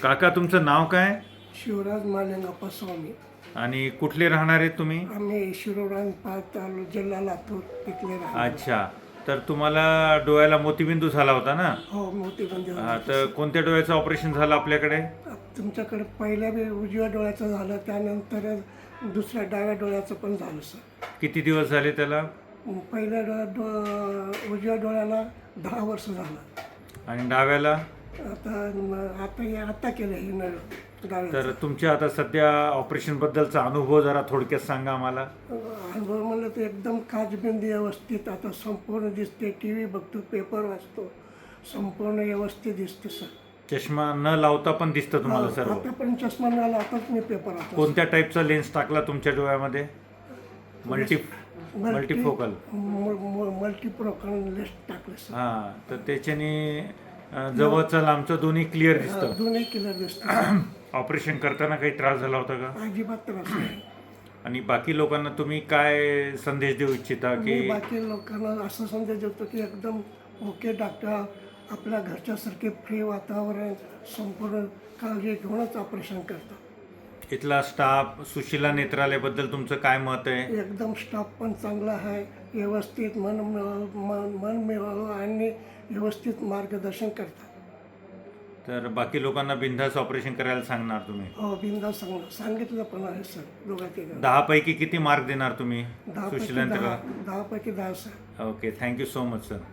काका तुमचं नाव काय शिवराज मालिंगप्पा स्वामी. आणि कुठले राहणार आहेत तुम्ही? आम्ही शिरोडा तालुका जिल्हा लातूर तिथले राहतो. अच्छा, तर तुम्हाला डोळ्याला मोतीबिंदू झाला होता ना? हो, मोतीबिंद. तर कोणत्या डोळ्याचं ऑपरेशन झालं आपल्याकडे? तुमच्याकडे पहिल्या उजव्या डोळ्याचं झालं, त्यानंतर दुसऱ्या डाव्या डोळ्याचं पण झालं सर. किती दिवस झाले त्याला? पहिल्या उजव्या डोळ्याला 10 वर्ष झालं. आणि डाव्याला? आता केलं हे डाव्या. तर तुमच्या आता सध्या ऑपरेशन बद्दलचा अनुभव जरा थोडक्यात सांगा आम्हाला. अनुभव म्हणलं तर एकदम काचबिंदी व्यवस्थित आता संपूर्ण दिसते. टी व्ही बघतो, पेपर वाचतो, संपूर्ण व्यवस्थित दिसते सर. चष्मा न लावता पण दिसतं तुम्हाला सर्व? आता पण चष्मा न लावताच मी पेपर वाचतो. कोणत्या टाईपचा लेन्स टाकला तुमच्या डोळ्यामध्ये? मल्टीफोकल? मल्टीप्रोकल लेन्स टाकले सर. हां, तर त्याच्याने जवळचं लांबचं दोन्ही क्लिअर दिसतं. दोन्ही क्लिअर दिसतं. ऑपरेशन करताना काही त्रास झाला होता का? अजिबात त्रास नाही. आणि बाकी लोकांना तुम्ही काय संदेश देऊ इच्छिता मी की? बाकी लोकांना असं संदेश देतो की एकदम ओके डॉक्टर, आपल्या घरच्यासारखे फ्री वातावरण, संपूर्ण काळजी घेऊनच ऑपरेशन करतात. इथला स्टाफ, सुशिला नेत्रालयबद्दल तुमचं काय मत आहे? एकदम स्टाफ पण चांगला आहे, व्यवस्थित मन मिळावं आणि व्यवस्थित मार्गदर्शन करतात. तर बाकी लोकांना बिनधास्त ऑपरेशन करायला सांगणार तुम्ही? हो, बिनधास्त सांगितलं पण आहे सर. दोघांचे 10 पैकी किती मार्क देणार तुम्ही सुशिला नेत्रालय? 10 पैकी 10 sir. Okay, thank you so much sir.